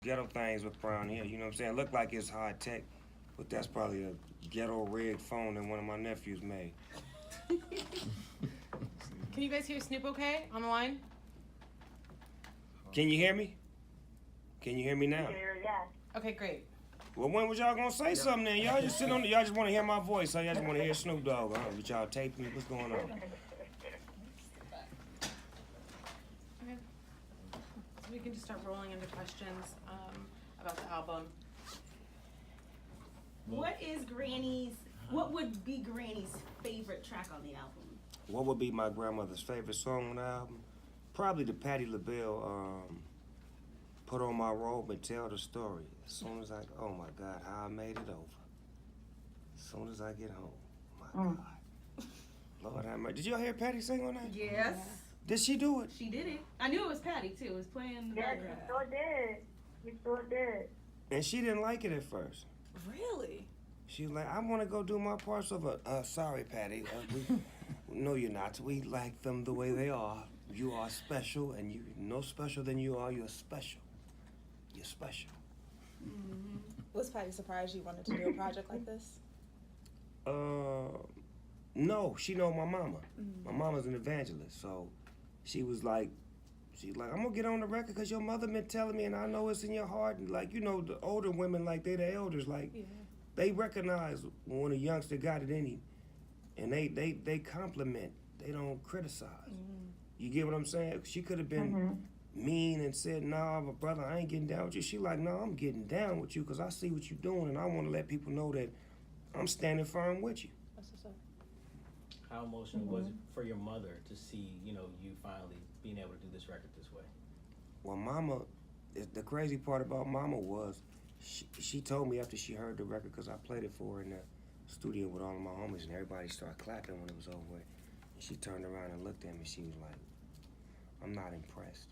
ghetto things with brown hair. You know what I'm saying? Look like it's high tech, but that's probably a ghetto rigged phone that one of my nephews made. Can you guys hear Snoop okay on the line? Can you hear me? Can you hear me now? Yeah. Okay, great. Well, when was y'all gonna say something then? Y'all just sit on the, y'all just want to hear my voice, so y'all just want to hear Snoop Dogg. But y'all tape me. What's going on? Okay. So we can just start rolling into questions about the album. What is Granny's? What would be Granny's favorite track on the album? What would be my grandmother's favorite song on the album? Probably the Patti LaBelle, Put on My Robe and Tell the Story. As soon as oh my God, how I made it over. As soon as I get home, my God. Lord have mercy. Did y'all hear Patti sing on that? Yes. Did she do it? She did it. I knew it was Patty too. It was playing in the Yes, background. you sure did. You sure did. And she didn't like it at first. Really? She was like, I want to go do my parts of it. Sorry, Patty. No, you're not. We like them the way they are. You are special, and you no special than you are. You're special. You're special. Mm-hmm. Was Patty surprised you wanted to do a project like this? No, she know my mama. My mama's an evangelist, so she's like, I'm gonna get on the record because your mother been telling me, and I know it's in your heart. And like, you know, the older women, like they the elders, like they recognize when a youngster got it in him, and they compliment. They don't criticize. You get what I'm saying? She could have been mean and said, "Nah, but brother, I ain't getting down with you." She like, "No, I'm getting down with you because I see what you're doing, and I want to let people know that I'm standing firm with you." That's what's up. How emotional was it for your mother to see, you finally being able to do this record this way? Well, Mama, the crazy part about Mama was, she told me after she heard the record, because I played it for her in the studio with all of my homies, and everybody started clapping when it was over. And she turned around and looked at me. She was like, "I'm not impressed.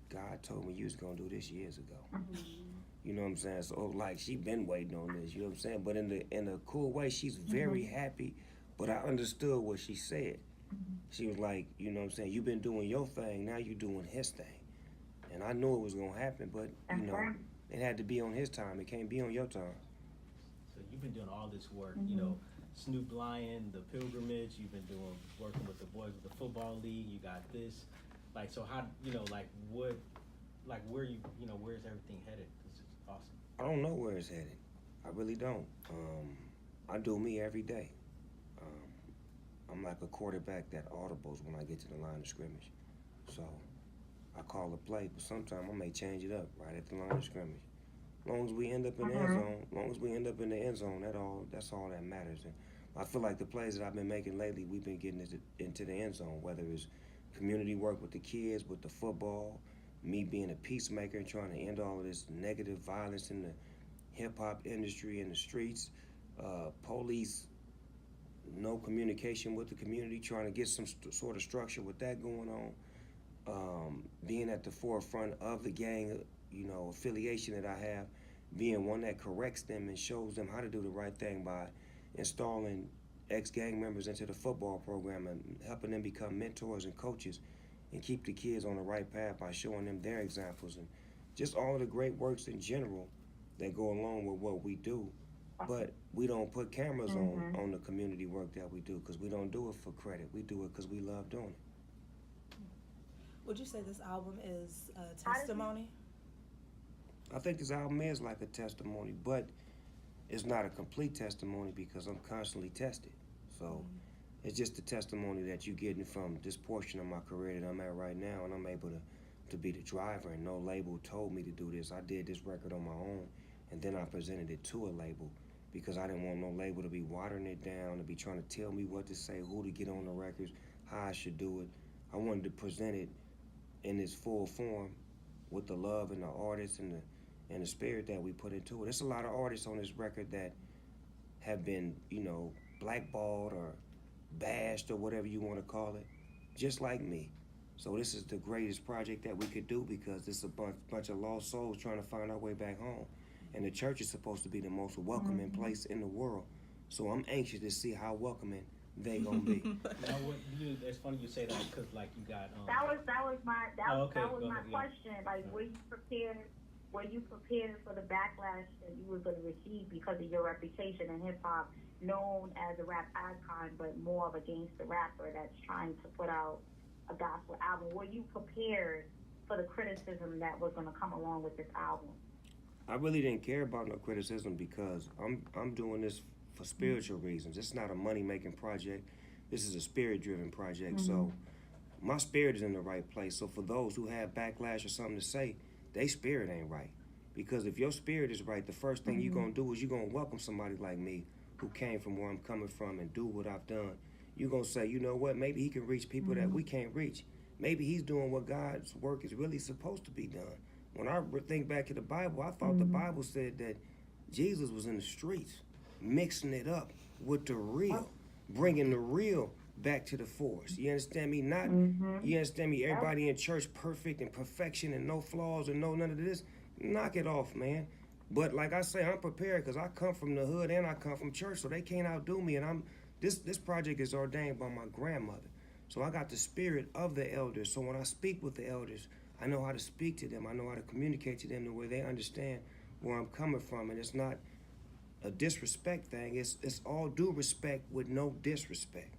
God told me you was gonna do this years ago." You know what I'm saying? So like she been waiting on this. You know what I'm saying? But in a cool way, she's very happy. But I understood what she said. She was like, you know what I'm saying? You've been doing your thing. Now you doing his thing. And I knew it was gonna happen, but you know, it had to be on his time. It can't be on your time. So you've been doing all this work, Snoop Lion, the pilgrimage. You've been working with the boys with the football league. You got this, like, so how, where where's everything headed? This is awesome. I don't know where it's headed. I really don't. I do me every day. I'm like a quarterback that audibles when I get to the line of scrimmage. So I call a play, but sometimes I may change it up right at the line of scrimmage. As long as we end up in the end zone, that's all that matters. And I feel like the plays that I've been making lately, we've been getting into the end zone, whether it's community work with the kids, with the football, me being a peacemaker and trying to end all of this negative violence in the hip-hop industry and the streets, police, no communication with the community, trying to get some sort of structure with that going on, being at the forefront of the gang, affiliation that I have, being one that corrects them and shows them how to do the right thing by installing ex-gang members into the football program and helping them become mentors and coaches and keep the kids on the right path by showing them their examples and just all of the great works in general that go along with what we do. But we don't put cameras on the community work that we do because we don't do it for credit. We do it because we love doing it. Would you say this album is a testimony? I think this album is like a testimony, but it's not a complete testimony because I'm constantly tested. So it's just a testimony that you're getting from this portion of my career that I'm at right now, and I'm able to be the driver, and no label told me to do this. I did this record on my own, and then I presented it to a label because I didn't want no label to be watering it down, to be trying to tell me what to say, who to get on the records, how I should do it. I wanted to present it in its full form with the love and the artists and the spirit that we put into it. There's a lot of artists on this record that have been, blackballed or bashed or whatever you want to call it, just like me. So this is the greatest project that we could do because it's a bunch of lost souls trying to find our way back home. And the church is supposed to be the most welcoming place in the world. So I'm anxious to see how welcoming they gonna be. Now, it's funny you say that because, like, you got. That was my Okay, that was go my ahead, yeah. question. Like, were you prepared? Were you prepared for the backlash that you were going to receive because of your reputation in hip hop, known as a rap icon, but more of a gangster rapper that's trying to put out a gospel album? Were you prepared for the criticism that was going to come along with this album? I really didn't care about no criticism because I'm doing this for spiritual reasons. It's not a money making project. This is a spirit driven project. So my spirit is in the right place. So for those who have backlash or something to say, they spirit ain't right. Because if your spirit is right, the first thing you're gonna do is you're gonna welcome somebody like me who came from where I'm coming from and do what I've done. You're gonna say, you know what, maybe he can reach people that we can't reach. Maybe he's doing what God's work is really supposed to be done. When I think back to the Bible, I thought the Bible said that Jesus was in the streets, mixing it up with the real, bringing the real back to the force. You understand me? Not, you understand me? Everybody in church perfect and perfection and no flaws and no none of this. Knock it off, man. But like I say, I'm prepared because I come from the hood and I come from church, so they can't outdo me. And this project is ordained by my grandmother, so I got the spirit of the elders. So when I speak with the elders, I know how to speak to them. I know how to communicate to them the way they understand where I'm coming from, and it's not a disrespect thing. It's all due respect with no disrespect.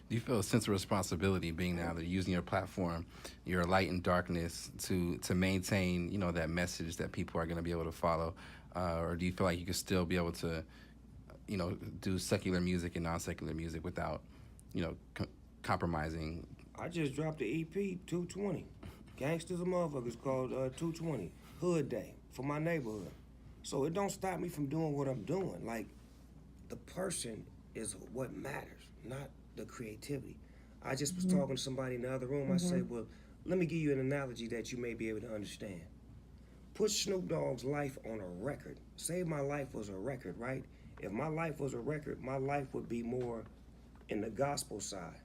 Do you feel a sense of responsibility being now that you're using your platform, your light and darkness to maintain, you know, that message that people are going to be able to follow? Or do you feel like you can still be able to, you know, do secular music and non-secular music without, you know, compromising? I just dropped the EP 220. Gangsta's a motherfucker. It's called 220. Hood Day for my neighborhood. So it don't stop me from doing what I'm doing. Like, the person is what matters, not the creativity. I just was talking to somebody in the other room. I said, well, let me give you an analogy that you may be able to understand. Put Snoop Dogg's life on a record. Say my life was a record, right? If my life was a record, my life would be more in the gospel side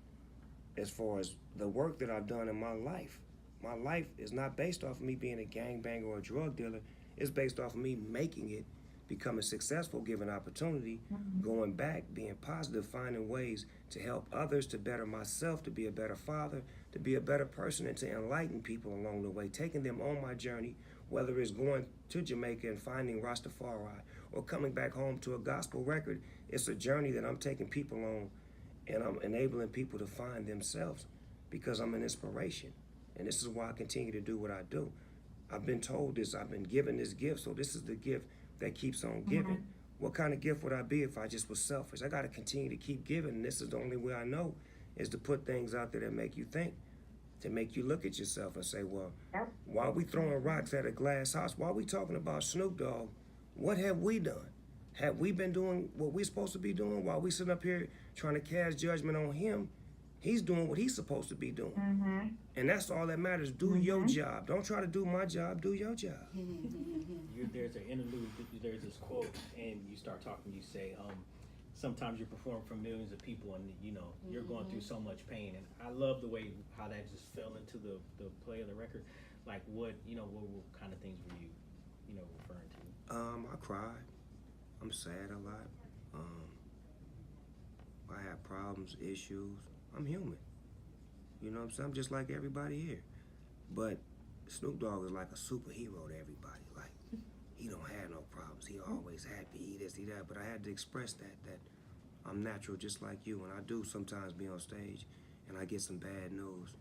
as far as the work that I've done in my life. My life is not based off of me being a gangbanger or a drug dealer. It's based off of me making it, becoming successful, given opportunity, going back, being positive, finding ways to help others, to better myself, to be a better father, to be a better person, and to enlighten people along the way, taking them on my journey, whether it's going to Jamaica and finding Rastafari or coming back home to a gospel record. It's a journey that I'm taking people on, and I'm enabling people to find themselves because I'm an inspiration. And this is why I continue to do what I do. I've been told this, I've been given this gift, so this is the gift that keeps on giving. What kind of gift would I be if I just was selfish? I got to continue to keep giving, and this is the only way I know is to put things out there that make you think, to make you look at yourself and say, well, why are we throwing rocks at a glass house? Why are we talking about Snoop Dogg? What have we done? Have we been doing what we're supposed to be doing while we sitting up here trying to cast judgment on him? He's doing what he's supposed to be doing. And that's all that matters. Do your job. Don't try to do my job. Do your job. There's an interlude, there's this quote, and you start talking, you say, sometimes you perform for millions of people and, you know, you're going through so much pain. And I love the way how that just fell into the play of the record. Like what kind of things were you, referring to? I cried. I'm sad a lot. I have problems, issues. I'm human. You know what I'm saying? I'm just like everybody here. But Snoop Dogg is like a superhero to everybody. Like, he don't have no problems. He always happy, he this, he that. But I had to express that I'm natural just like you. And I do sometimes be on stage and I get some bad news.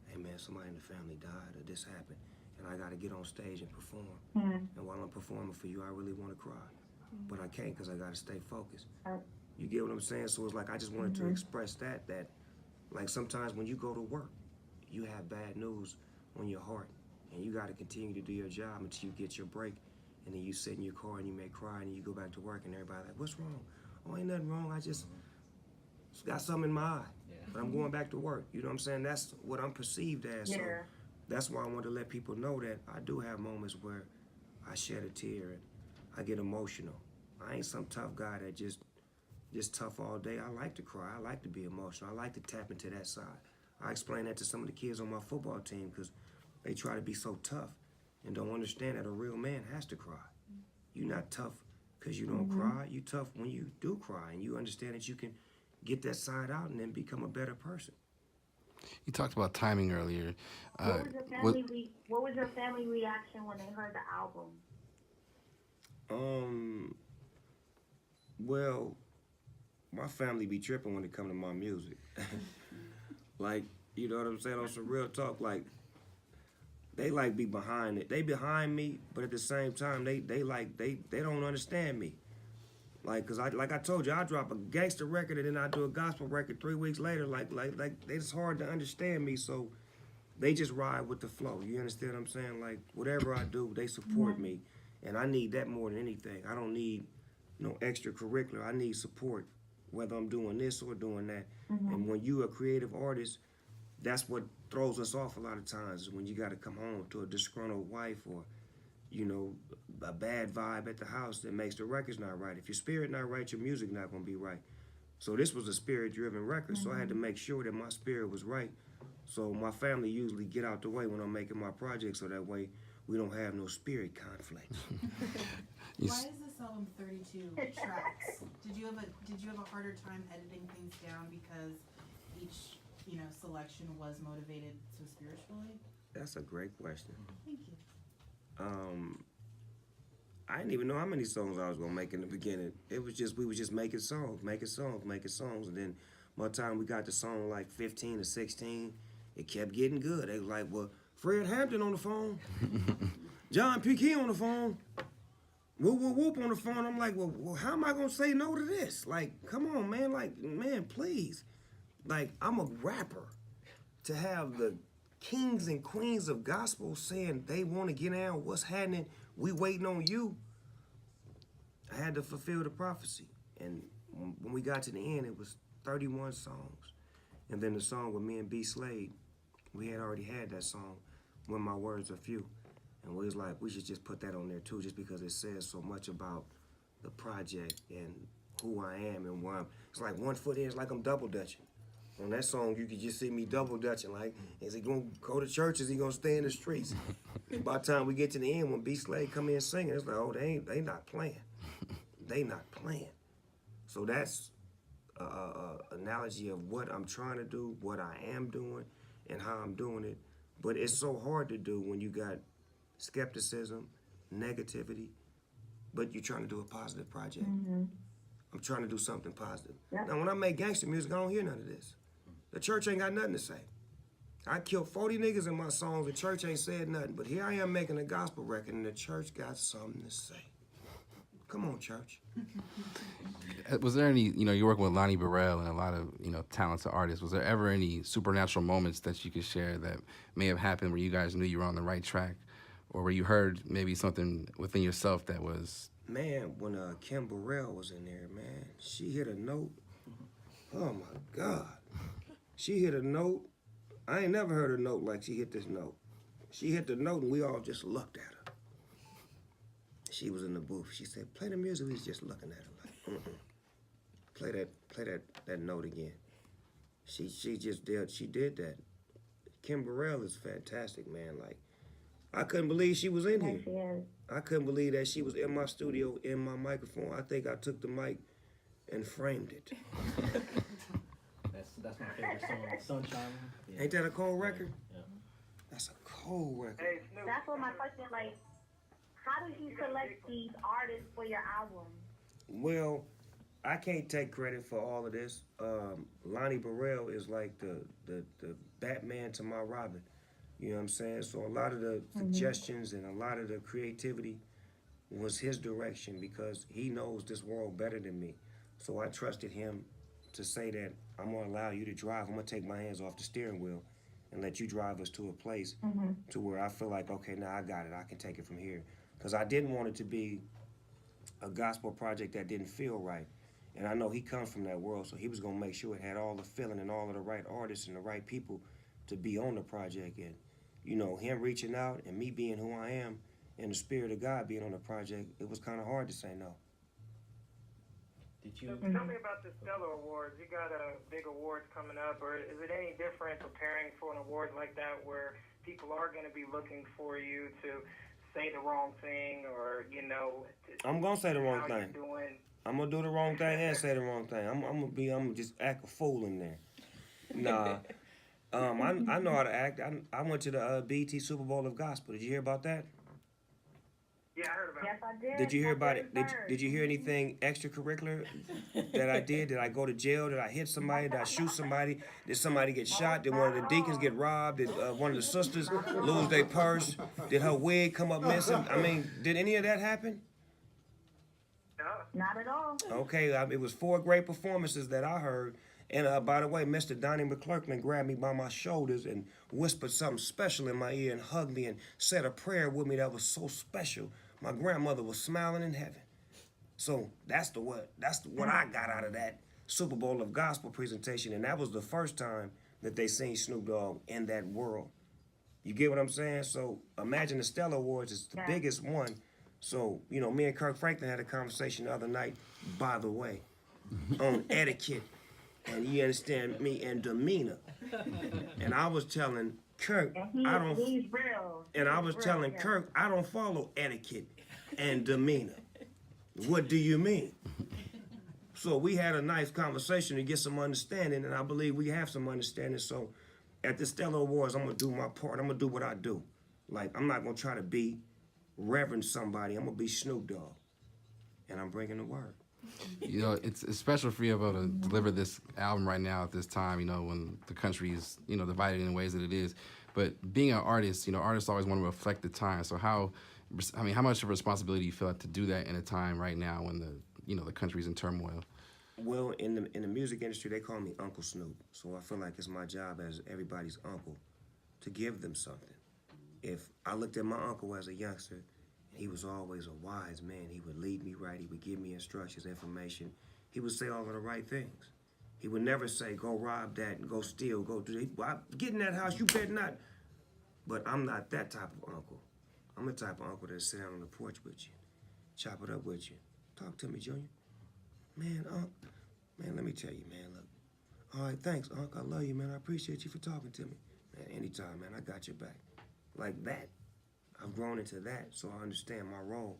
Hey man, somebody in the family died or this happened. And I gotta get on stage and perform. And while I'm performing for you, I really wanna cry. But I can't because I gotta stay focused. You get what I'm saying? So it's like I just wanted to express that like sometimes when you go to work, you have bad news on your heart and you got to continue to do your job until you get your break, and then you sit in your car and you may cry and you go back to work and everybody like, what's wrong? Oh, ain't nothing wrong. I just got something in my eye, but I'm going back to work. You know what I'm saying? That's what I'm perceived as. So that's why I want to let people know that I do have moments where I shed a tear and I get emotional. I ain't some tough guy that just tough all day. I like to cry. I like to be emotional. I like to tap into that side. I explain that to some of the kids on my football team because they try to be so tough and don't understand that a real man has to cry. You're not tough because you don't cry. You tough when you do cry and you understand that you can get that side out and then become a better person. You talked about timing earlier. What was your family reaction when they heard the album? Well, my family be tripping when it come to my music. Like, you know what I'm saying? On some real talk, like, they like be behind it. They behind me, but at the same time, they don't understand me. Like, cause like I told you, I drop a gangster record and then I do a gospel record 3 weeks later. Like, it's hard to understand me. So they just ride with the flow. You understand what I'm saying? Like, whatever I do, they support me, and I need that more than anything. I don't need no extracurricular. I need support, whether I'm doing this or doing that. And when you a creative artist, that's what throws us off a lot of times, is when you got to come home to a disgruntled wife or, you know, a bad vibe at the house that makes the records not right. If your spirit not right, your music not gonna be right. So this was a spirit-driven record, so I had to make sure that my spirit was right. So my family usually get out the way when I'm making my project, so that way we don't have no spirit conflicts. Why is this album 32 tracks? Did you have a harder time editing things down because each selection was motivated so spiritually? That's a great question. Thank you. I didn't even know how many songs I was gonna make in the beginning. It was just, we were just making songs, and then by the time we got to song like 15 or 16, it kept getting good. They was like, well, Fred Hampton on the phone, John P. Key on the phone, whoop whoop whoop on the phone. I'm like, well, how am I gonna say no to this? Like, come on, man, like, man, please. Like, I'm a rapper. To have the kings and queens of gospel saying they want to get down, what's happening, we waiting on you. I had to fulfill the prophecy. And when we got to the end, it was 31 songs. And then the song with me and B. Slade, we had already had that song, When My Words Are Few. And we was like, we should just put that on there too, just because it says so much about the project and who I am and why it's like 1 foot in, it's like I'm double dutching. On that song, you could just see me double dutching. Like, is he gonna go to church? Is he gonna stay in the streets? By the time we get to the end, when B. Slade come in singing, it's like, oh, they not playing. They not playing. So that's a analogy of what I'm trying to do, what I am doing, and how I'm doing it. But it's so hard to do when you got skepticism, negativity, but you're trying to do a positive project. I'm trying to do something positive. Now, when I make gangster music, I don't hear none of this. The church ain't got nothing to say. I killed 40 niggas in my songs, the church ain't said nothing. But here I am making a gospel record, and the church got something to say. Come on, church. Was there any, you're working with Lonnie Burrell and a lot of, talented artists. Was there ever any supernatural moments that you could share that may have happened where you guys knew you were on the right track? Or where you heard maybe something within yourself that was... Man, when Kim Burrell was in there, man, she hit a note. Oh, my God. She hit a note. I ain't never heard a note like she hit this note. She hit the note, and we all just looked at her. She was in the booth. She said, play the music. We was just looking at her like, Play that note again. She did that. Kim Burrell is fantastic, man. Like, I couldn't believe she was in here. I couldn't believe that she was in my studio, in my microphone. I think I took the mic and framed it. That's my favorite song, Sunshine. Yeah. Ain't that a cold record? Yeah. That's a cold record. Hey, Snoop. That's what my question, like, how did you select these artists for your album? Well, I can't take credit for all of this. Lonnie Burrell is like the Batman to my Robin. You know what I'm saying? So a lot of the suggestions and a lot of the creativity was his direction because he knows this world better than me. So I trusted him to say that I'm gonna allow you to drive. I'm gonna take my hands off the steering wheel and let you drive us to a place to where I feel like, okay, now I got it. I can take it from here. Because I didn't want it to be a gospel project that didn't feel right. And I know he comes from that world, so he was gonna make sure it had all the feeling and all of the right artists and the right people to be on the project. And him reaching out and me being who I am and the spirit of God being on the project, it was kind of hard to say no. Did you? Tell me about the Stellar Awards. You got a big awards coming up, or is it any different preparing for an award like that where people are going to be looking for you to say the wrong thing or, you know, I'm gonna say the wrong how you're thing. doing. I'm gonna do the wrong thing and say the wrong thing. I'm gonna just act a fool in there. Nah. I know how to act. I went to the BET Super Bowl of Gospel. Did you hear about that? Yeah, I heard about Yes, it. I did. Did you hear about it? Yes, Did you hear anything extracurricular that I did? Did I go to jail? Did I hit somebody? Did I shoot somebody? Did somebody get shot? Did one of the deacons get robbed? Did one of the sisters lose their purse? Did her wig come up missing? I mean, did any of that happen? No. Not at all. Okay, it was 4 great performances that I heard. And by the way, Mr. Donnie McClurkin grabbed me by my shoulders and whispered something special in my ear and hugged me and said a prayer with me that was so special. My grandmother was smiling in heaven. So that's what I got out of that Super Bowl of Gospel presentation, and that was the first time that they seen Snoop Dogg in that world. You get what I'm saying? So imagine the Stellar Awards is the biggest one. So, you know, me and Kirk Franklin had a conversation the other night, by the way, on etiquette. And you understand me and demeanor. And I was telling Kirk, He's real. and I was telling Kirk, I don't follow etiquette and demeanor. What do you mean? So we had a nice conversation to get some understanding, and I believe we have some understanding. So at the Stellar Awards, I'm gonna do my part. I'm gonna do what I do. Like, I'm not gonna try to be Reverend somebody. I'm gonna be Snoop Dogg, and I'm bringing the word. You know, it's special for you able to deliver this album right now at this time, you know, when the country is, you know, divided in ways that it is. But being an artist, you know, artists always want to reflect the time. So how much of a responsibility do you feel like to do that in a time right now when the country's in turmoil? Well, in the music industry, they call me Uncle Snoop. So I feel like it's my job as everybody's uncle to give them something. If I looked at my uncle as a youngster, he was always a wise man. He would lead me right. He would give me instructions, information. He would say all of the right things. He would never say, go rob that and go steal, go do that. Get in that house, you better not. But I'm not that type of uncle. I'm the type of uncle that'll sit down on the porch with you, chop it up with you. Talk to me, Junior. Man, man, let me tell you, man, look. All right, thanks, Unc. I love you, man. I appreciate you for talking to me. Man, anytime, man, I got your back. Like that. I've grown into that, so I understand my role.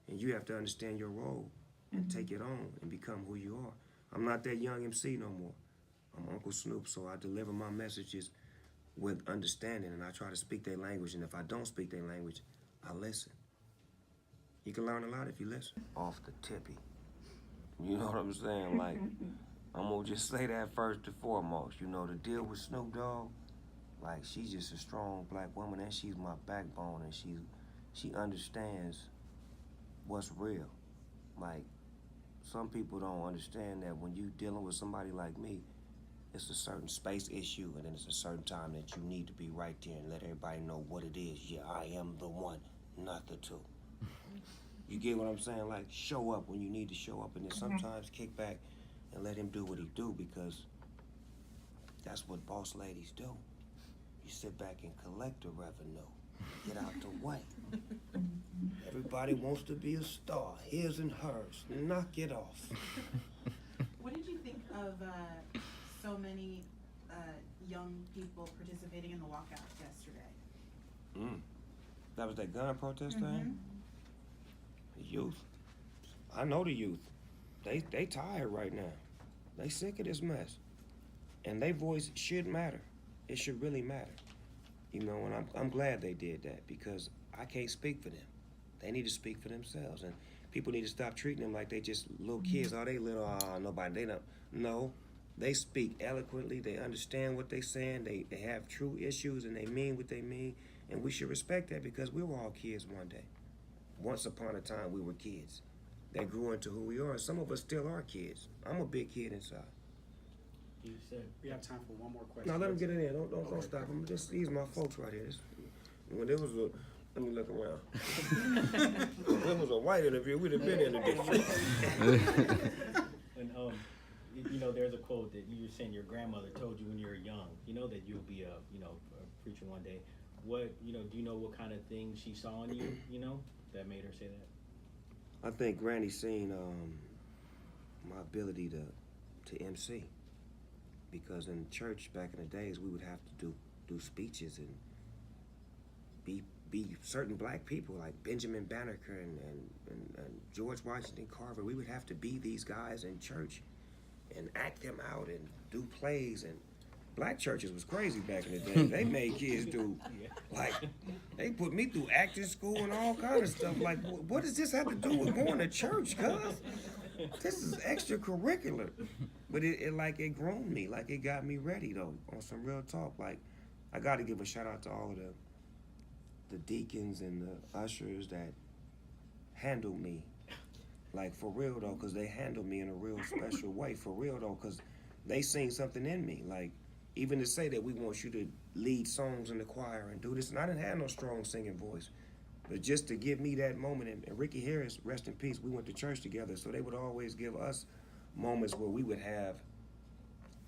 And you have to understand your role and take it on and become who you are. I'm not that young MC no more. I'm Uncle Snoop, so I deliver my messages with understanding, and I try to speak their language, and if I don't speak their language, I listen. You can learn a lot if you listen. Off the tippy. You know what I'm saying? Like, I'm gonna just say that first and foremost. You know, the deal with Snoop Dogg, like, she's just a strong black woman, and she's my backbone, and she understands what's real. Like, some people don't understand that when you dealing with somebody like me, it's a certain space issue, and then it's a certain time that you need to be right there and let everybody know what it is. Yeah, I am the one, not the two. You get what I'm saying? Like, show up when you need to show up, and then sometimes kick back and let him do what he do, because that's what boss ladies do. You sit back and collect the revenue. Get out the way. Everybody wants to be a star. His and hers. Knock it off. What did you think of so many young people participating in the walkout yesterday? That was that gun protest thing? The youth. I know the youth. They tired right now. They sick of this mess. And their voice should matter. It should really matter. You know, and I'm glad they did that, because I can't speak for them. They need to speak for themselves, and people need to stop treating them like they just little kids. Oh, they little, nobody, they don't. No, they speak eloquently. They understand what they're saying. They have true issues, and they mean what they mean, and we should respect that, because we were all kids one day. Once upon a time, we were kids that grew into who we are, and some of us still are kids. I'm a big kid inside. You said We have time for one more question. No, let him get it in. Don't stop him. Just these my folks right here. When there was a, let me look around. If there was a white interview, we'd have been in the district. And you know, there's a quote that you were saying your grandmother told you when you were young. You know that you'll be a preacher one day. What do you know what kind of things she saw in you? You know, that made her say that. I think Granny seen my ability to MC. Because in church back in the days, we would have to do speeches and be certain black people like Benjamin Banneker and George Washington Carver. We would have to be these guys in church and act them out and do plays. And black churches was crazy back in the day. They made kids do, like, they put me through acting school and all kind of stuff. Like, what does this have to do with going to church, cuz? This is extracurricular. But it groomed me. Like, it got me ready, though, on some real talk. Like, I got to give a shout out to all of the deacons and the ushers that handled me. Like, for real, though, because they handled me in a real special way. For real, though, because they seen something in me. Like, even to say that we want you to lead songs in the choir and do this. And I didn't have no strong singing voice. But just to give me that moment, and Ricky Harris, rest in peace, we went to church together, so they would always give us moments where we would have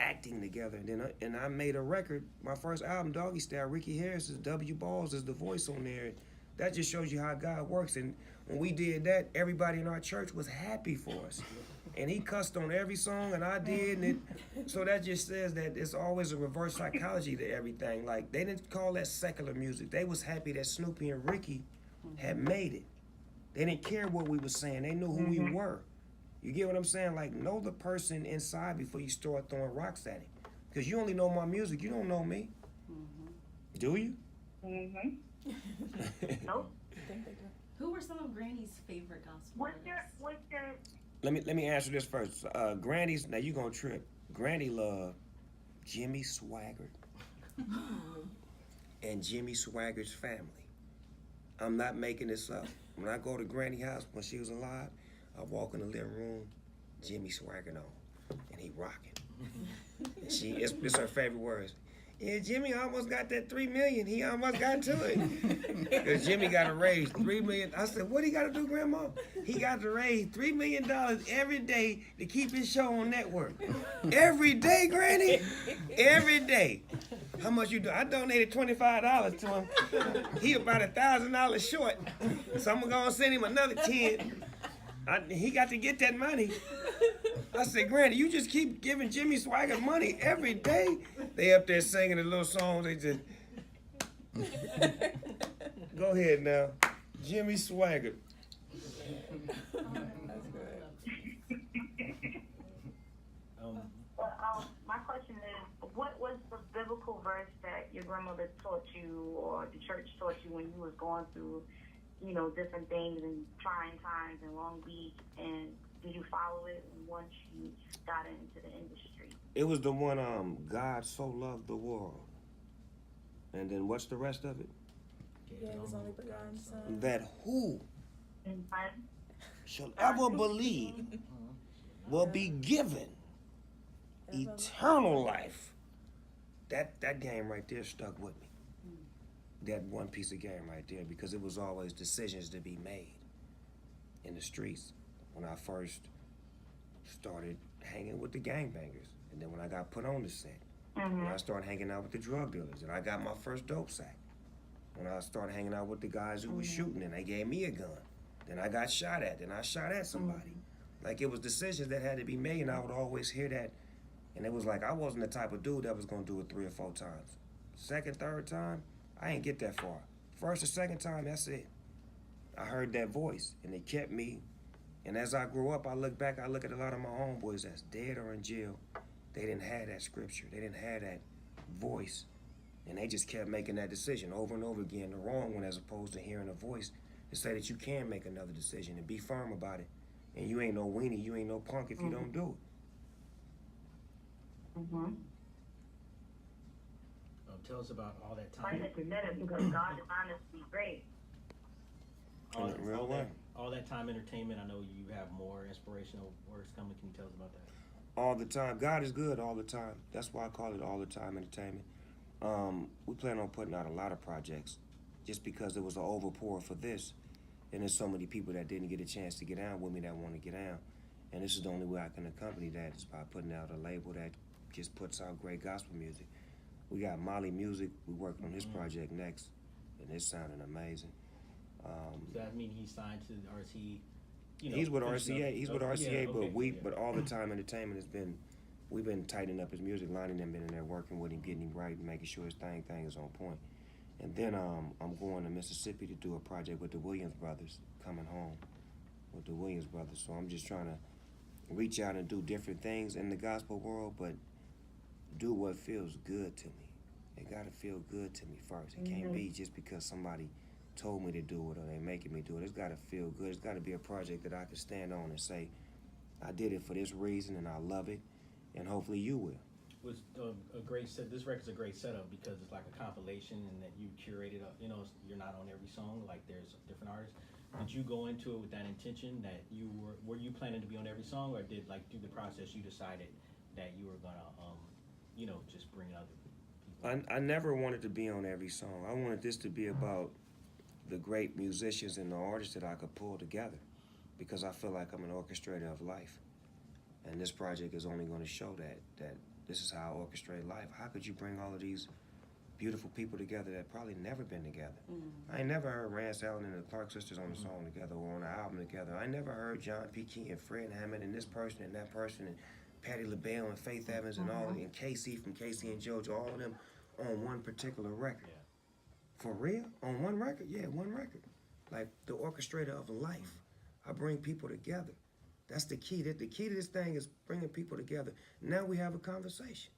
acting together. And I made a record, my first album, Doggy Style. Ricky Harris is W. Balls is the voice on there. That just shows you how God works. And when we did that, everybody in our church was happy for us. And he cussed on every song, and I did. So that just says that it's always a reverse psychology to everything. Like, they didn't call that secular music. They was happy that Snoopy and Ricky had made it. They didn't care what we were saying. They knew who we were. You get what I'm saying? Like, know the person inside before you start throwing rocks at him. Because you only know my music. You don't know me. Do you? Nope. Who were some of Granny's favorite gospel artists? Let me answer this first. Granny's, now you gonna trip. Granny loved Jimmy Swaggart and Jimmy Swaggart's family. I'm not making this up. When I go to Granny's house when she was alive, I walk in the living room, Jimmy Swaggart on, and he rocking. And it's her favorite words. Yeah, Jimmy almost got that $3 million. He almost got to it. Because Jimmy got to raise $3 million. I said, what he got to do, Grandma? He got to raise $3 million every day to keep his show on network. Every day, Granny? Every day. How much you do? I donated $25 to him. He about $1,000 short. So I'm going to send him another 10. He got to get that money. I said, Granny, you just keep giving Jimmy Swaggart money every day. They up there singing the little songs. They just go ahead now, Jimmy Swaggart. My question is, what was the biblical verse that your grandmother taught you or the church taught you when you was going through, different things and trying times in Long Beach, and did you follow it once you got into the industry? It was the one, God so loved the world. And then what's the rest of it? Yeah, his only begotten son. That who shall ever believe will be given eternal life. That game right there stuck with me. That one piece of game right there, because it was always decisions to be made in the streets when I first started hanging with the gangbangers. And then when I got put on the set, when I started hanging out with the drug dealers, and I got my first dope sack. When I started hanging out with the guys who was shooting, and they gave me a gun. Then I got shot at, then I shot at somebody. Like, it was decisions that had to be made, and I would always hear that. And it was like, I wasn't the type of dude that was gonna do it 3 or 4 times. Second, third time, I ain't get that far. First or second time, that's it. I heard that voice, and it kept me. And as I grew up, I look back, I look at a lot of my homeboys that's dead or in jail. They didn't have that scripture. They didn't have that voice. And they just kept making that decision over and over again, the wrong one, as opposed to hearing a voice to say that you can make another decision and be firm about it. And you ain't no weenie, you ain't no punk if you don't do it. Tell us about all that time. Find it together, because God is honestly great. All that time entertainment. I know you have more inspirational works coming. Can you tell us about that? All the time. God is good all the time. That's why I call it all the time entertainment. We plan on putting out a lot of projects just because it was an overpour for this. And there's so many people that didn't get a chance to get down with me that want to get down. And this is the only way I can accompany that is by putting out a label that just puts out great gospel music. We got Molly Music. We working on his project next, and it's sounding amazing. Does that mean he signed to, or is he? He's with RCA. He's with RCA, yeah, but all the time entertainment has been. We've been tightening up his music. Lonnie and them been in there working with him, getting him right, and making sure his thing is on point. And then I'm going to Mississippi to do a project with the Williams brothers, coming home with the Williams brothers. So I'm just trying to reach out and do different things in the gospel world, but do what feels good to me. It gotta feel good to me first. It can't be just because somebody told me to do it or they making me do it. It's gotta feel good. It's gotta be a project that I can stand on and say, I did it for this reason and I love it, and hopefully you will. Was a great set. This record's a great setup because it's like a compilation, and that you curated. You know, you're not on every song. Like there's different artists. Did you go into it with that intention that you were you planning to be on every song, or did like through the process you decided that you were gonna you know, just bring other people? I never wanted to be on every song. I wanted this to be about the great musicians and the artists that I could pull together, because I feel like I'm an orchestrator of life, and this project is only going to show that this is how I orchestrate life. How could you bring all of these beautiful people together that probably never been together? I ain't never heard Rance Allen and the Clark sisters on a song together or on an album together. I never heard John P. Key and Fred Hammond and this person and that person and Patti LaBelle and Faith Evans and all, and Casey from Casey and JoJo, all of them on one particular record. Yeah. For real? On one record? Yeah, one record. Like the orchestrator of life. I bring people together. That's the key. The key to this thing is bringing people together. Now we have a conversation.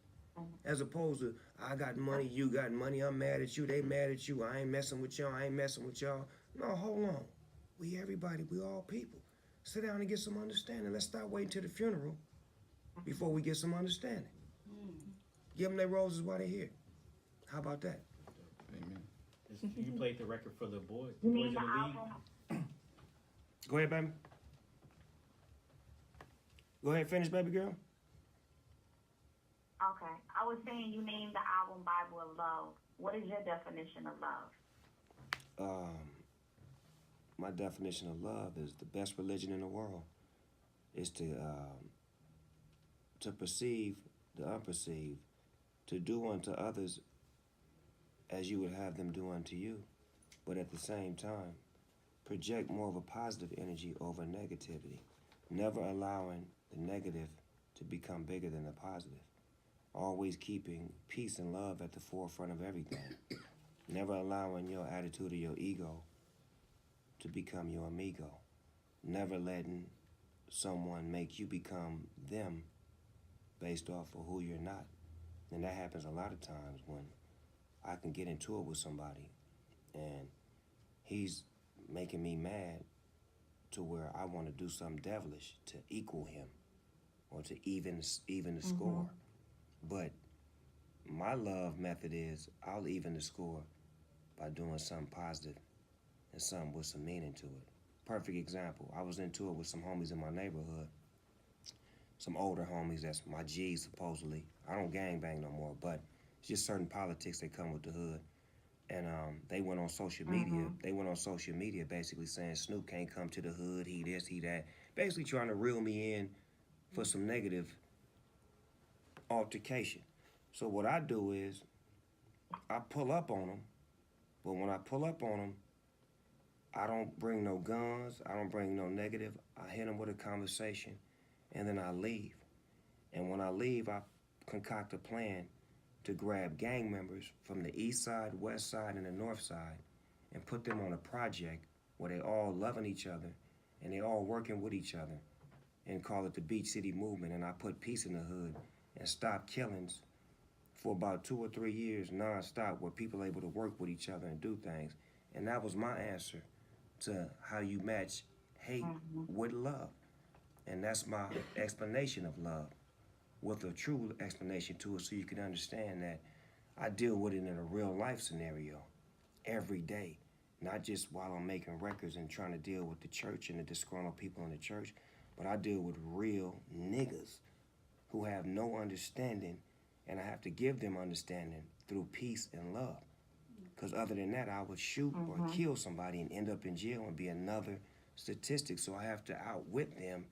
As opposed to, I got money, you got money, I'm mad at you, they mad at you, I ain't messing with y'all, I ain't messing with y'all. No, hold on. We everybody, we all people. Sit down and get some understanding. Let's stop waiting till the funeral before we get some understanding. Give them their roses while they're here. How about that? Amen. You played the record for the boys You in mean the the league. album? Go ahead, baby. Go ahead, finish, baby girl. Okay. I was saying you named the album Bible of Love. What is your definition of love? My definition of love is the best religion in the world is to perceive the unperceived, to do unto others as you would have them do unto you, but at the same time, project more of a positive energy over negativity, never allowing the negative to become bigger than the positive, always keeping peace and love at the forefront of everything, never allowing your attitude or your ego to become your amigo, never letting someone make you become them based off of who you're not. And that happens a lot of times when I can get into it with somebody and he's making me mad to where I want to do something devilish to equal him or to even the score. But my love method is I'll even the score by doing something positive and something with some meaning to it. Perfect example, I was into it with some homies in my neighborhood, some older homies that's my G's supposedly. I don't gangbang no more, but it's just certain politics that come with the hood. And they went on social media. They went on social media basically saying Snoop can't come to the hood, he this, he that. Basically trying to reel me in for some negative altercation. So what I do is I pull up on them, but when I pull up on them, I don't bring no guns, I don't bring no negative. I hit them with a conversation, and then I leave. And when I leave, I concoct a plan to grab gang members from the east side, west side, and the north side and put them on a project where they all loving each other and they all working with each other and call it the Beach City Movement. And I put peace in the hood and stop killings for about 2 or 3 years nonstop, where people are able to work with each other and do things. And that was my answer to how you match hate with love. And that's my explanation of love, with a true explanation to it, so you can understand that I deal with it in a real life scenario every day, not just while I'm making records and trying to deal with the church and the disgruntled people in the church, but I deal with real niggas who have no understanding, and I have to give them understanding through peace and love. Because other than that, I would shoot or kill somebody and end up in jail and be another statistic. So I have to outwit them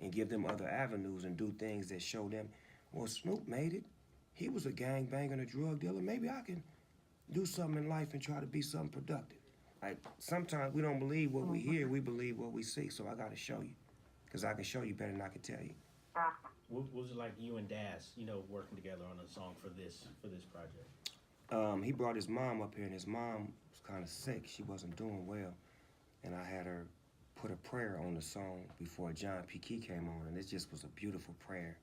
and give them other avenues and do things that show them, well, Snoop made it. He was a gangbanger and a drug dealer. Maybe I can do something in life and try to be something productive. Like, sometimes we don't believe what we hear, we believe what we see. So I got to show you, because I can show you better than I can tell you. What was it like you and Das, you know, working together on a song for this project? He brought his mom up here, and his mom was kind of sick. She wasn't doing well, and I had her put a prayer on the song before John P. Key came on, and it just was a beautiful prayer.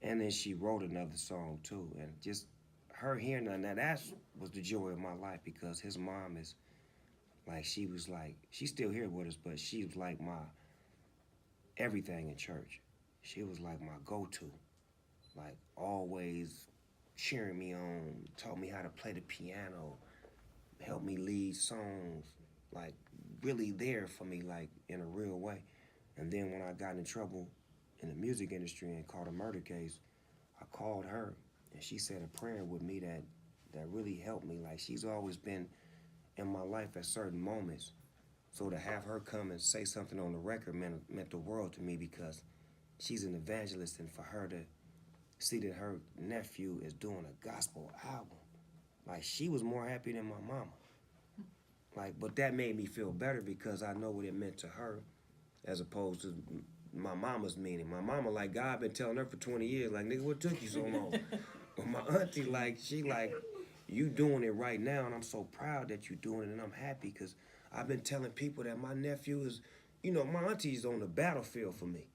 And then she wrote another song too, and just her hearing that, that was the joy of my life, because his mom is like, she's still here with us, but she was like my everything in church. She was like my go-to, like always cheering me on, taught me how to play the piano, helped me lead songs, like really there for me, like in a real way. And then when I got in trouble in the music industry and caught a murder case, I called her, and she said a prayer with me that really helped me. Like, she's always been in my life at certain moments. So to have her come and say something on the record meant the world to me, because she's an evangelist, and for her to see that her nephew is doing a gospel album, like, she was more happy than my mama. Like, but that made me feel better, because I know what it meant to her, as opposed to my mama's meaning. My mama, like, God been telling her for 20 years, like, nigga, what took you so long? But my auntie, like, she like, you doing it right now, and I'm so proud that you doing it, and I'm happy, because I've been telling people that my nephew is, you know, my auntie's on the battlefield for me.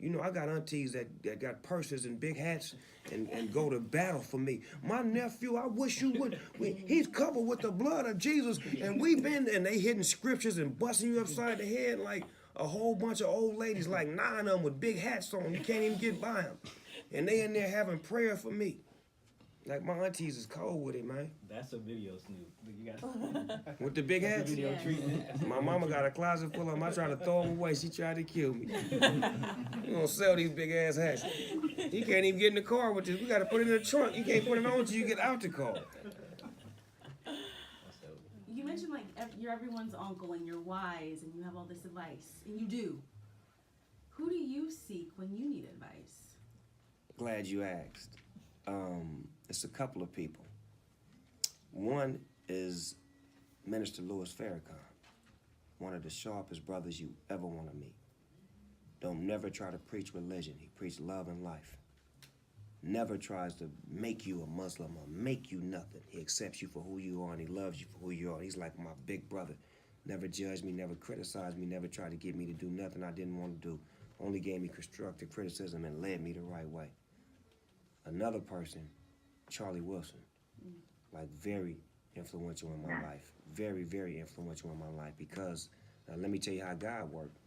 You know, I got aunties that got purses and big hats and go to battle for me. My nephew, I wish you would. He's covered with the blood of Jesus, and we've been, and they hitting scriptures and busting you upside the head like a whole bunch of old ladies, like 9 of them with big hats on. You can't even get by them. And they in there having prayer for me. Like, my aunties is cold with it, man. That's a video, Snoop. You got With the big hats? video treatment. My mama got a closet full of them. I tried to throw them away. She tried to kill me. You gonna sell these big ass hats. You can't even get in the car with this. We gotta put it in the trunk. You can't put it on until you get out the car. You mentioned like you're everyone's uncle and you're wise and you have all this advice, and you do. Who do you seek when you need advice? Glad you asked. It's a couple of people. One is Minister Louis Farrakhan, one of the sharpest brothers you ever want to meet. Don't never try to preach religion. He preached love and life. Never tries to make you a Muslim or make you nothing. He accepts you for who you are, and he loves you for who you are. He's like my big brother. Never judged me, never criticized me, never tried to get me to do nothing I didn't want to do. Only gave me constructive criticism and led me the right way. Another person, Charlie Wilson, like very influential in my life. Very, very influential in my life, because, now let me tell you how God worked.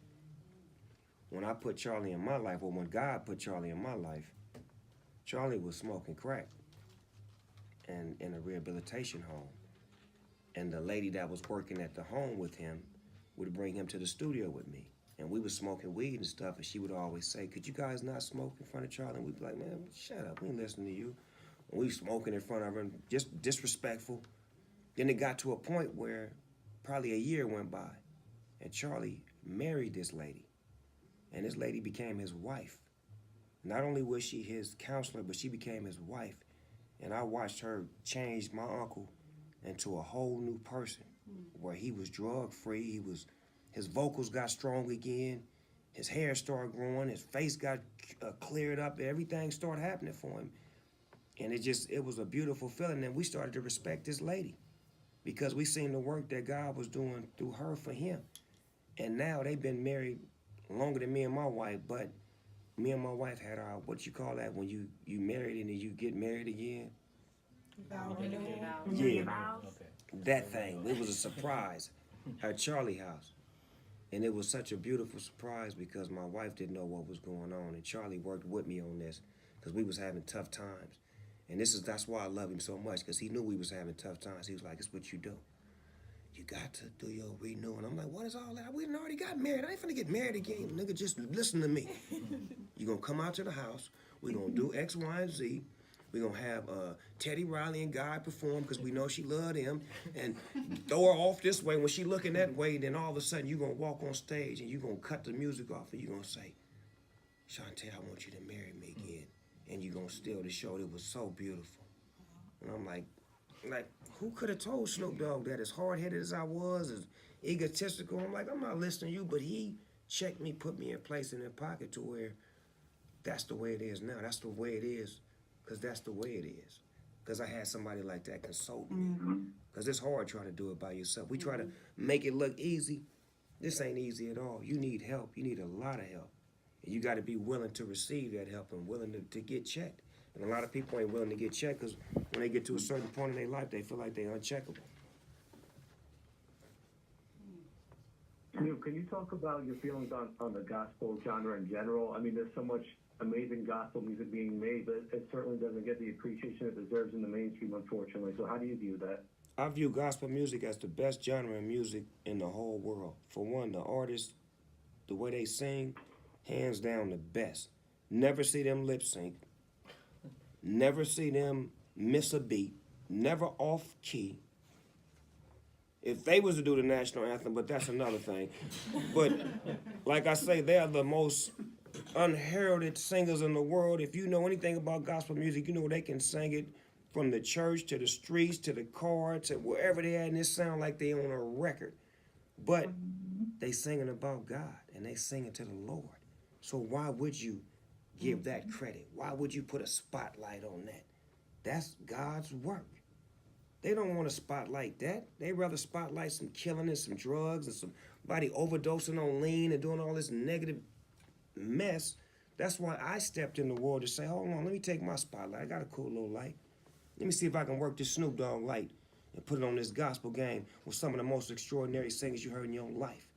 When I put Charlie in my life, or when God put Charlie in my life, Charlie was smoking crack and in a rehabilitation home. And the lady that was working at the home with him would bring him to the studio with me. And we was smoking weed and stuff, and she would always say, could you guys not smoke in front of Charlie? And we'd be like, man, shut up, we ain't listening to you. And we smoking in front of him, just disrespectful. Then it got to a point where probably a year went by, and Charlie married this lady. And this lady became his wife. Not only was she his counselor, but she became his wife. And I watched her change my uncle into a whole new person, where he was drug-free, his vocals got strong again, his hair started growing, his face got cleared up, everything started happening for him. And it was a beautiful feeling, and we started to respect this lady, because we seen the work that God was doing through her for him. And now they've been married longer than me and my wife, but me and my wife had our, what you call that, when you married and then you get married again? Vow renewal. Yeah, that thing. It was a surprise at Charlie house. And it was such a beautiful surprise, because my wife didn't know what was going on, and Charlie worked with me on this, because we was having tough times. And that's why I love him so much, because he knew we was having tough times. He was like, it's what you do. You got to do your renewal. And I'm like, what is all that? We done already got married. I ain't finna get married again. Nigga, just listen to me. You're gonna come out to the house. We're gonna do X, Y, and Z. We're gonna have Teddy Riley and Guy perform, because we know she loved him, and throw her off this way. When she looking that way, then all of a sudden you're gonna walk on stage and you're gonna cut the music off, and you're gonna say, Shantae, I want you to marry me again. And you're gonna steal the show. It was so beautiful. And I'm like, who could have told Snoop Dogg that, as hard-headed as I was, as egotistical? I'm like, I'm not listening to you, but he checked me, put me in place in their pocket to where that's the way it is now. That's the way it is, because that's the way it is. because I had somebody like that consult me. Because it's hard trying to do it by yourself. We try to make it look easy. This ain't easy at all. You need help. You need a lot of help. And you got to be willing to receive that help and willing to get checked. And a lot of people ain't willing to get checked because when they get to a certain point in their life, they feel like they're uncheckable. Snoop, can you talk about your feelings on the gospel genre in general? I mean, there's so much amazing gospel music being made, but it certainly doesn't get the appreciation it deserves in the mainstream, unfortunately. So how do you view that? I view gospel music as the best genre of music in the whole world. For one, the artists, the way they sing, hands down the best. Never see them lip sync. Never see them miss a beat. Never off key. If they was to do the national anthem, but that's another thing. But like I say, they are the most unheralded singers in the world. If you know anything about gospel music, you know they can sing it from the church to the streets to the car to wherever they at, and it sound like they on a record. But they singing about God, and they singing to the Lord. So why would you give that credit? Why would you put a spotlight on that? That's God's work. They don't want to spotlight that. They rather spotlight some killing and some drugs and somebody overdosing on lean and doing all this negative mess. That's why I stepped in the world to say, hold on, let me take my spotlight. I got a cool little light. Let me see if I can work this Snoop Dogg light and put it on this gospel game with some of the most extraordinary singers you heard in your life.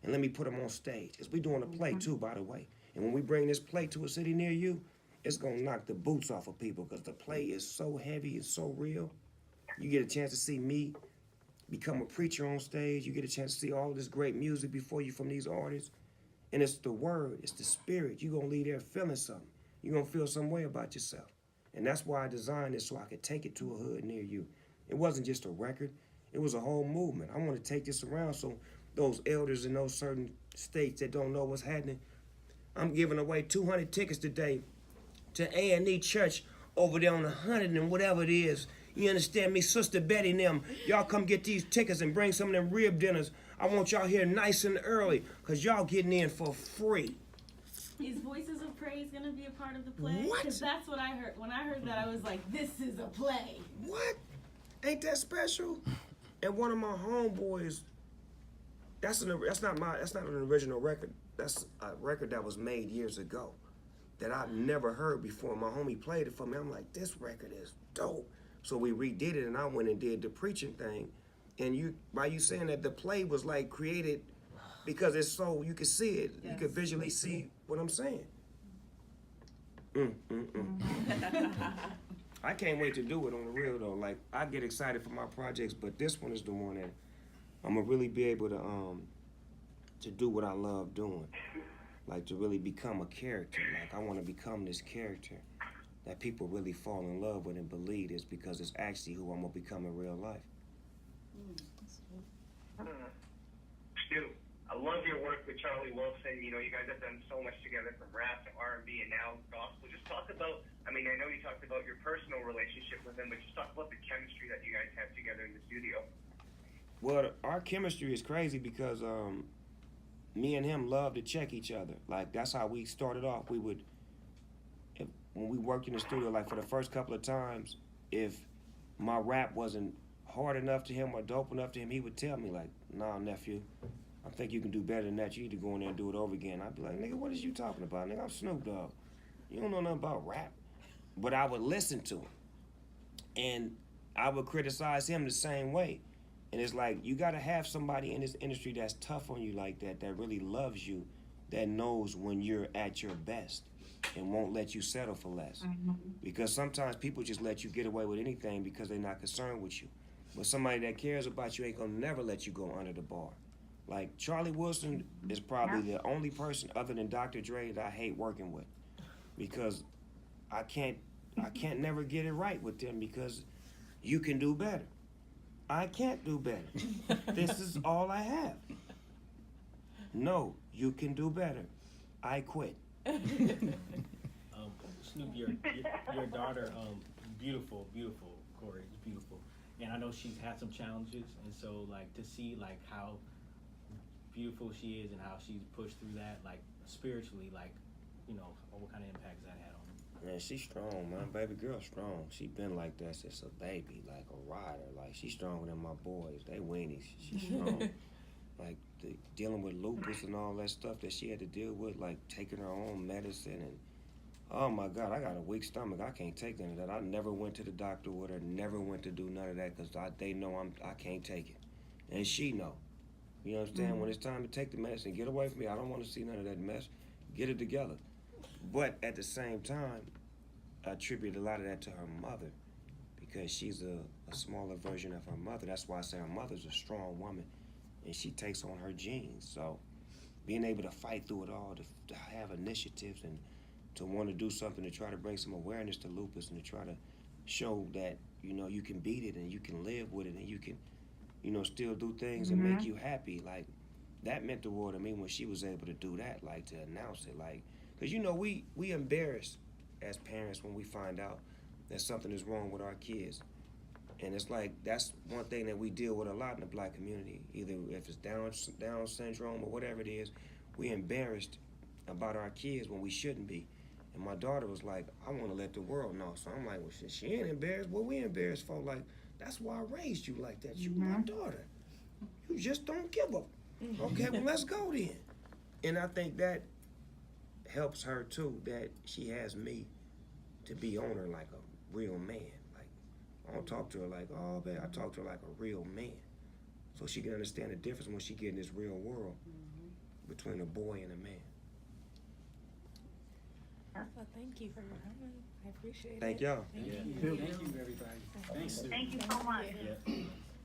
And let me put them on stage. Because we're doing a play too, by the way. And when we bring this play to a city near you, it's going to knock the boots off of people because the play is so heavy and so real. You get a chance to see me become a preacher on stage. You get a chance to see all this great music before you from these artists. And it's the word, it's the spirit. You're going to leave there feeling something. You're going to feel some way about yourself. And that's why I designed this so I could take it to a hood near you. It wasn't just a record. It was a whole movement. I want to take this around so those elders in those certain states that don't know what's happening, I'm giving away 200 tickets today to A&E Church over there on 100 and whatever it is. You understand me? Sister Betty and them, y'all come get these tickets and bring some of them rib dinners. I want y'all here nice and early because y'all getting in for free. Is Voices of Praise going to be a part of the play? What? Because that's what I heard. When I heard that, I was like, this is a play. What? Ain't that special? And one of my homeboys, that's not an original record. That's a record that was made years ago that I've never heard before. My homie played it for me. I'm like, this record is dope. So we redid it, and I went and did the preaching thing. And by you saying that, the play was like created because it's so you can see it. Yes. You can visually see what I'm saying. I can't wait to do it on the real though. Like I get excited for my projects, but this one is the one that I'm gonna really be able to do what I love doing. Like to really become a character. Like I want to become this character that people really fall in love with and believe is because it's actually who I'm gonna become in real life. Stu, I love your work with Charlie Wilson. You know, you guys have done so much together from rap to R&B and now gospel. Just talk about, I mean, I know you talked about your personal relationship with him, but just talk about the chemistry that you guys have together in the studio. Well, our chemistry is crazy because me and him love to check each other. Like, that's how we started off. We would, when we worked in the studio, like for the first couple of times, if my rap wasn't hard enough to him or dope enough to him, he would tell me like, nah, nephew, I think you can do better than that. You need to go in there and do it over again. I'd be like, nigga, what is you talking about? Nigga, I'm Snoop Dogg. You don't know nothing about rap. But I would listen to him. And I would criticize him the same way. And it's like, you gotta have somebody in this industry that's tough on you like that, that really loves you, that knows when you're at your best and won't let you settle for less. Because sometimes people just let you get away with anything because they're not concerned with you. But somebody that cares about you ain't gonna never let you go under the bar. Like Charlie Wilson is probably the only person other than Dr. Dre that I hate working with, because I can't never get it right with them because you can do better. I can't do better. This is all I have. No, you can do better. I quit. Snoop, your daughter, beautiful, Corey, is beautiful. And I know she's had some challenges, and so like to see like how beautiful she is and how she's pushed through that, like spiritually, like, you know, what kind of impact has that had on her? Man, she's strong, man. Baby girl strong. She been like that since a baby, like a rider. Like, she's stronger than my boys. They weenies. She's strong. Like, dealing with lupus and all that stuff that she had to deal with, like taking her own medicine and, oh my God, I got a weak stomach. I can't take none of that. I never went to the doctor with her, never went to do none of that because they know I can't take it. And she know. You understand? When it's time to take the medicine, get away from me. I don't want to see none of that mess. Get it together. But at the same time, I attribute a lot of that to her mother because she's a smaller version of her mother. That's why I say her mother's a strong woman and she takes on her genes. So being able to fight through it all, to have initiatives and to want to do something to try to bring some awareness to lupus and to try to show that, you know, you can beat it and you can live with it and you can, you know, still do things and make you happy. Like, that meant the world to me when she was able to do that, like, to announce it. Like, because, you know, we embarrassed as parents when we find out that something is wrong with our kids. And it's like, that's one thing that we deal with a lot in the black community. Either if it's Down syndrome or whatever it is, we embarrassed about our kids when we shouldn't be. And my daughter was like, I want to let the world know. So I'm like, well, shit, she ain't embarrassed. What we embarrassed for? Like, that's why I raised you like that. You my daughter. You just don't give up. Okay, well, let's go then. And I think that helps her too, that she has me to be on her like a real man. Like, I don't talk to her like, oh, man, I talk to her like a real man. So she can understand the difference when she get in this real world between a boy and a man. Well, thank you for your time. I appreciate it. Thank y'all. Thank you, everybody. Thanks. Thank you so much. Yeah.